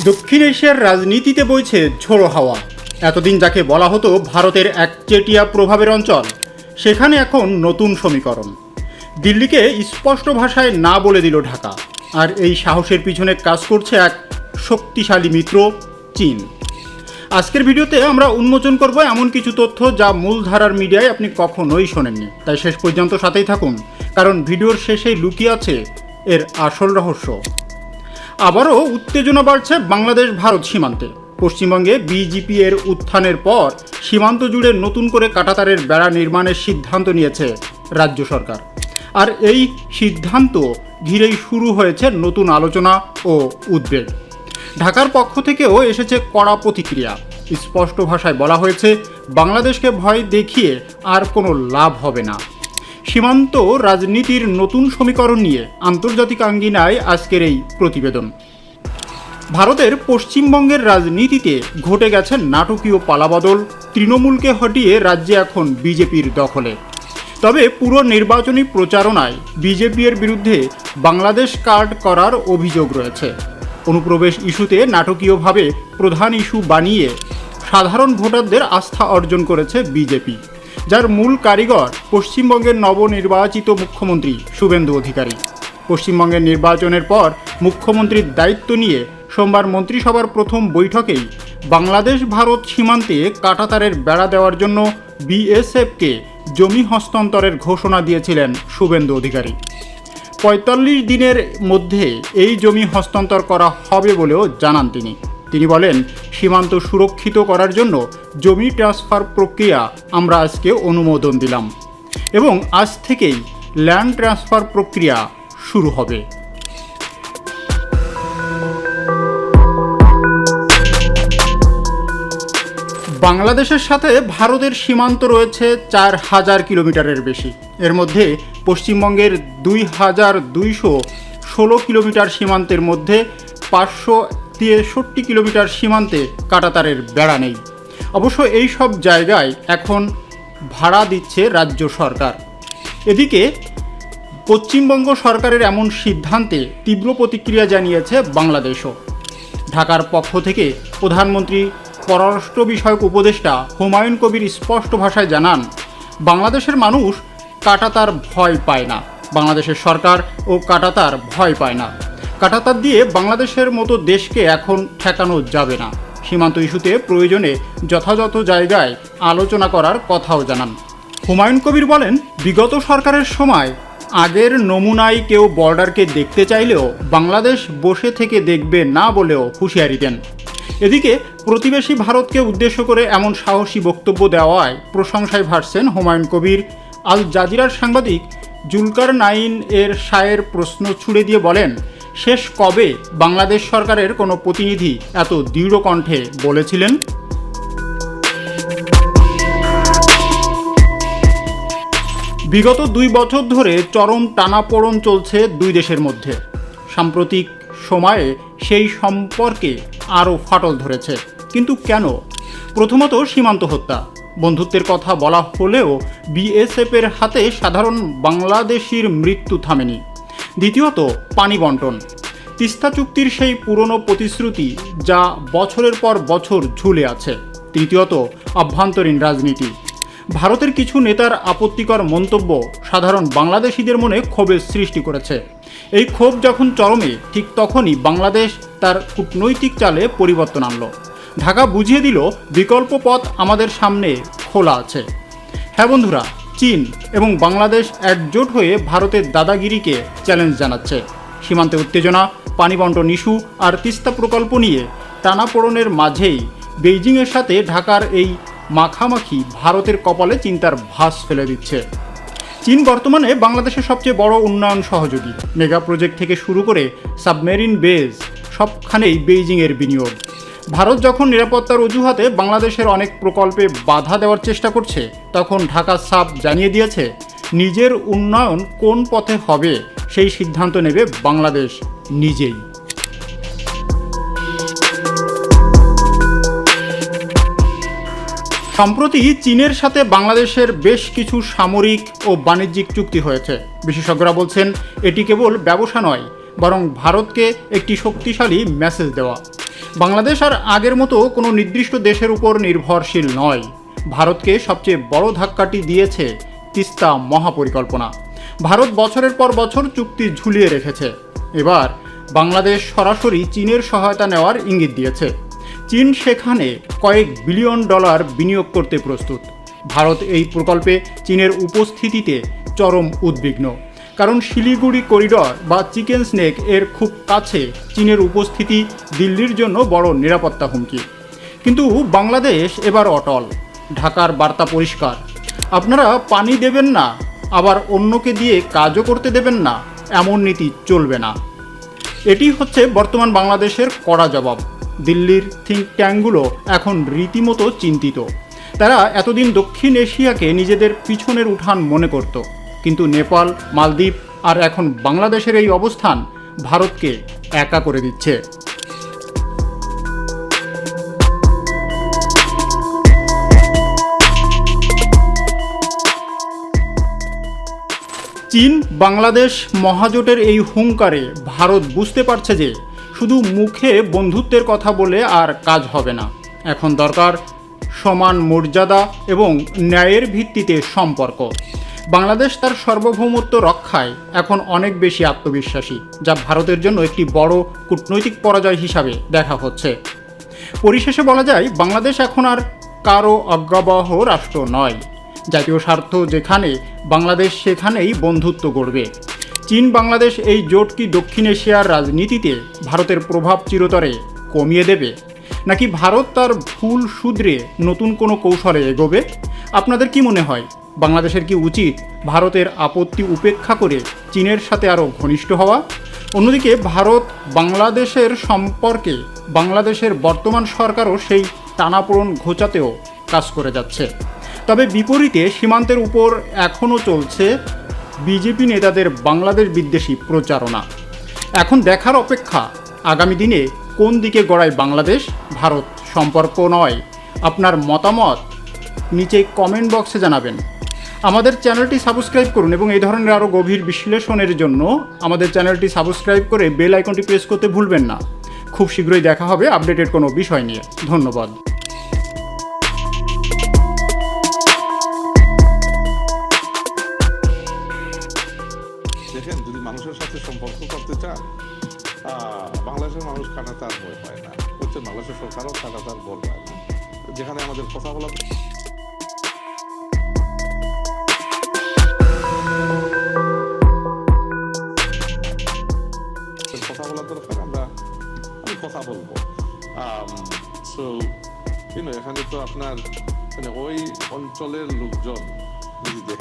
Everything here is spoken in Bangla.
দক্ষিণ এশিয়ার রাজনীতিতে বইছে ঝোড়ো হাওয়া। এতদিন যাকে বলা হতো ভারতের একচেটিয়া প্রভাবের অঞ্চল, সেখানে এখন নতুন সমীকরণ। দিল্লিকে স্পষ্ট ভাষায় না বলে দিল ঢাকা, আর এই সাহসের পিছনে কাজ করছে এক শক্তিশালী মিত্র, চীন। আজকের ভিডিওতে আমরা উন্মোচন করব এমন কিছু তথ্য যা মূলধারার মিডিয়ায় আপনি কখনোই শোনেননি। তাই শেষ পর্যন্ত সাথেই থাকুন, কারণ ভিডিওর শেষেই লুকিয়ে আছে এর আসল রহস্য। আবারও উত্তেজনা বাড়ছে বাংলাদেশ ভারত সীমান্তে। পশ্চিমবঙ্গে বিজেপি এর উত্থানের পর সীমান্ত জুড়ে নতুন করে কাঁটাতারের বেড়া নির্মাণের সিদ্ধান্ত নিয়েছে রাজ্য সরকার। আর এই সিদ্ধান্ত ঘিরেই শুরু হয়েছে নতুন আলোচনা ও উদ্বেগ। ঢাকার পক্ষ থেকেও এসেছে কড়া প্রতিক্রিয়া। স্পষ্ট ভাষায় বলা হয়েছে, বাংলাদেশকে ভয় দেখিয়ে আর কোনো লাভ হবে না। সীমান্ত রাজনীতির নতুন সমীকরণ নিয়ে আন্তর্জাতিক আঙ্গিনায় আজকের এই প্রতিবেদন। ভারতের পশ্চিমবঙ্গের রাজনীতিতে ঘটে গেছে নাটকীয় পালাবদল। তৃণমূলকে হটিয়ে রাজ্যে এখন বিজেপির দখলে। তবে পুরো নির্বাচনী প্রচারণায় বিজেপি এর বিরুদ্ধে বাংলাদেশ কার্ড করার অভিযোগ রয়েছে। অনুপ্রবেশ ইস্যুতে নাটকীয়ভাবে প্রধান ইস্যু বানিয়ে সাধারণ ভোটারদের আস্থা অর্জন করেছে বিজেপি, যার মূল কারিগর পশ্চিমবঙ্গের নবনির্বাচিত মুখ্যমন্ত্রী শুভেন্দু অধিকারী। পশ্চিমবঙ্গের নির্বাচনের পর মুখ্যমন্ত্রীর দায়িত্ব নিয়ে সোমবার মন্ত্রিসভার প্রথম বৈঠকেই বাংলাদেশ ভারত সীমান্তে কাঁটাতারের বেড়া দেওয়ার জন্য বিএসএফকে জমি হস্তান্তরের ঘোষণা দিয়েছিলেন শুভেন্দু অধিকারী। ৪৫ দিনের মধ্যে এই জমি হস্তান্তর করা হবে বলেও জানান তিনি বলেন, সীমান্ত সুরক্ষিত করার জন্য জমি ট্রান্সফার প্রক্রিয়া আমরা আজকে অনুমোদন দিলাম এবং আজ থেকেই ল্যান্ড ট্রান্সফার প্রক্রিয়া শুরু হবে। বাংলাদেশের সাথে ভারতের সীমান্ত রয়েছে ৪,০০০ কিলোমিটারের বেশি। এর মধ্যে পশ্চিমবঙ্গের ২,২১৬ কিলোমিটার সীমান্তের মধ্যে ৫৬৩ কিলোমিটার সীমান্তে কাঁটাতারের বেড়া নেই। অবশ্য এই সব জায়গায় এখন ভাড়া দিচ্ছে রাজ্য সরকার। এদিকে পশ্চিমবঙ্গ সরকারের এমন সিদ্ধান্তে তীব্র প্রতিক্রিয়া জানিয়েছে বাংলাদেশও। ঢাকার পক্ষ থেকে প্রধানমন্ত্রী পররাষ্ট্র বিষয়ক উপদেষ্টা হুমায়ুন কবির স্পষ্ট ভাষায় জানান, বাংলাদেশের মানুষ কাঁটাতার ভয় পায় না, বাংলাদেশের সরকার ও কাঁটাতার ভয় পায় না। কাঁটাতার দিয়ে বাংলাদেশের মতো দেশকে এখন ঠেকানো যাবে না। সীমান্ত ইস্যুতে প্রয়োজনে যথাযথ জায়গায় আলোচনা করার কথাও জানান। হুমায়ুন কবির বলেন, বিগত সরকারের সময় আগের নমুনায় কেউ বর্ডারকে দেখতে চাইলেও বাংলাদেশ বসে থেকে দেখবে না বলেও হুঁশিয়ারি দেন। এদিকে প্রতিবেশী ভারতকে উদ্দেশ্য করে এমন সাহসী বক্তব্য দেওয়ায় প্রশংসায় ভাসছেন হুমায়ুন কবির। আল জাজিরার সাংবাদিক জুলকার নাইন এর শায়ের প্রশ্ন ছুড়ে দিয়ে বলেন, শেষ কবে বাংলাদেশ সরকারের কোনো প্রতিনিধি এত দৃঢ় কণ্ঠে বলেছিলেন? বিগত ২ বছর ধরে চরম টানাপোড়েন চলছে দুই দেশের মধ্যে। সাম্প্রতিক সময়ে সেই সম্পর্কে আরও ফাটল ধরেছে। কিন্তু কেন? প্রথমত সীমান্ত হত্যা। বন্ধুত্বের কথা বলা হলেও বিএসএফের হাতে সাধারণ বাংলাদেশির মৃত্যু থামেনি। দ্বিতীয়ত পানি বণ্টন। তিস্তা চুক্তির সেই পুরনো প্রতিশ্রুতি যা বছরের পর বছর ঝুলে আছে। তৃতীয়ত আভ্যন্তরীণ রাজনীতি। ভারতের কিছু নেতার আপত্তিকর মন্তব্য সাধারণ বাংলাদেশিদের মনে ক্ষোভের সৃষ্টি করেছে। এই ক্ষোভ যখন চরমে, ঠিক তখনই বাংলাদেশ তার কূটনৈতিক চালে পরিবর্তন আনল। ঢাকা বুঝিয়ে দিল, বিকল্প পথ আমাদের সামনে খোলা আছে। হ্যাঁ বন্ধুরা, চীন এবং বাংলাদেশ একজোট হয়ে ভারতের দাদাগিরিকে চ্যালেঞ্জ জানাচ্ছে। সীমান্তে উত্তেজনা, পানি বণ্টন ইস্যু আর তিস্তা প্রকল্প নিয়ে টানাপোড়েনের মাঝেই বেইজিংয়ের সাথে ঢাকার এই মাখামাখি ভারতের কপালে চিন্তার ভাঁজ ফেলে দিচ্ছে। চীন বর্তমানে বাংলাদেশের সবচেয়ে বড় উন্নয়ন সহযোগী। মেগা প্রজেক্ট থেকে শুরু করে সাবমেরিন বেজ সবখানেই বেইজিংয়ের বিনিয়োগ। ভারত যখন নিরাপত্তার অজুহাতে বাংলাদেশের অনেক প্রকল্পে বাধা দেওয়ার চেষ্টা করছে, তখন ঢাকা সাফ জানিয়ে দিয়েছে, নিজের উন্নয়ন কোন পথে হবে সেই সিদ্ধান্ত নেবে বাংলাদেশ নিজেই। সম্প্রতি চীনের সাথে বাংলাদেশের বেশ কিছু সামরিক ও বাণিজ্যিক চুক্তি হয়েছে। বিশেষজ্ঞরা বলছেন, এটি কেবল ব্যবসা নয়, বরং ভারতকে একটি শক্তিশালী মেসেজ দেওয়া। বাংলাদেশ আর আগের মতো কোনো নির্দিষ্ট দেশের উপর নির্ভরশীল নয়। ভারতকে সবচেয়ে বড় ধাক্কাটি দিয়েছে তিস্তা মহাপরিকল্পনা। ভারত বছরের পর বছর চুক্তি ঝুলিয়ে রেখেছে। এবার বাংলাদেশ সরাসরি চীনের সহায়তা নেওয়ার ইঙ্গিত দিয়েছে। চীন সেখানে কয়েক বিলিয়ন ডলার বিনিয়োগ করতে প্রস্তুত। ভারত এই প্রকল্পে চীনের উপস্থিতিতে চরম উদ্বিগ্ন, কারণ শিলিগুড়ি করিডর বা চিকেন স্নেক এর খুব কাছে চীনের উপস্থিতি দিল্লির জন্য বড় নিরাপত্তা হুমকি। কিন্তু বাংলাদেশ এবার অটল। ঢাকার বার্তা পরিষ্কার, আপনারা পানি দেবেন না, আবার অন্যকে দিয়ে কাজও করতে দেবেন না, এমন নীতি চলবে না। এটি হচ্ছে বর্তমান বাংলাদেশের কড়া জবাব। দিল্লির থিঙ্ক ট্যাঙ্কগুলো এখন রীতিমতো চিন্তিত। তারা এতদিন দক্ষিণ এশিয়াকে নিজেদের পিছনের উঠান মনে করত, কিন্তু নেপাল, মালদ্বীপ আর এখন বাংলাদেশের এই অবস্থান ভারতকে একা করে দিচ্ছে। চীন বাংলাদেশ মহাজোটের এই হুঙ্কারে ভারত বুঝতে পারছে যে শুধু মুখে বন্ধুত্বের কথা বলে আর কাজ হবে না। এখন দরকার সমান মর্যাদা এবং ন্যায়ের ভিত্তিতে সম্পর্ক। বাংলাদেশ তার সার্বভৌমত্ব রক্ষায় এখন অনেক বেশি আত্মবিশ্বাসী, যা ভারতের জন্য একটি বড় কূটনৈতিক পরাজয় হিসাবে দেখা হচ্ছে। পরিশেষে বলা যায়, বাংলাদেশ এখন আর কারো অজ্ঞাবহ রাষ্ট্র নয়। জাতীয় স্বার্থ যেখানে, বাংলাদেশ সেখানেই বন্ধুত্ব গড়বে। চীন বাংলাদেশ এই জোট কি দক্ষিণ এশিয়ার রাজনীতিতে ভারতের প্রভাব চিরতরে কমিয়ে দেবে, নাকি ভারত তার ভুল শুধরে নতুন কোনো কৌশলে এগোবে? আপনাদের কি মনে হয়, বাংলাদেশের কি উচিত ভারতের আপত্তি উপেক্ষা করে চীনের সাথে আরও ঘনিষ্ঠ হওয়া? অন্যদিকে ভারত বাংলাদেশের সম্পর্কে বাংলাদেশের বর্তমান সরকারও সেই টানাপোড়েন ঘোচাতেও কাজ করে যাচ্ছে। তবে বিপরীতে সীমান্তের উপর এখনও চলছে বিজেপি নেতাদের বাংলাদেশ বিদ্বেষী প্রচারণা। এখন দেখার অপেক্ষা, আগামী দিনে কোন দিকে গড়ায় বাংলাদেশ ভারত সম্পর্ক নয়। আপনার মতামত নিচে কমেন্ট বক্সে জানাবেন। আমাদের চ্যানেলটি সাবস্ক্রাইব করুন এবং এই ধরনের আরও গভীর বিশ্লেষণের জন্য আমাদের চ্যানেলটি সাবস্ক্রাইব করে বেল আইকনটি প্রেস করতে ভুলবেন না। খুব শীঘ্রই দেখা হবে আপডেটেড কোনো বিষয় নিয়ে। ধন্যবাদ। দেখেন, যদি মানুষের সাথে সম্পর্ক করতে চান, বাংলাদেশের মানুষ কাটাতার ভয় পায় না, হচ্ছে বাংলাদেশের সরকারও কাটাতার ভয় পায় না। যেখানে আমাদের কথা বলা দরকার, আমি কথা বলবো। এখানে তো আপনার ওই অঞ্চলের লোকজন যদি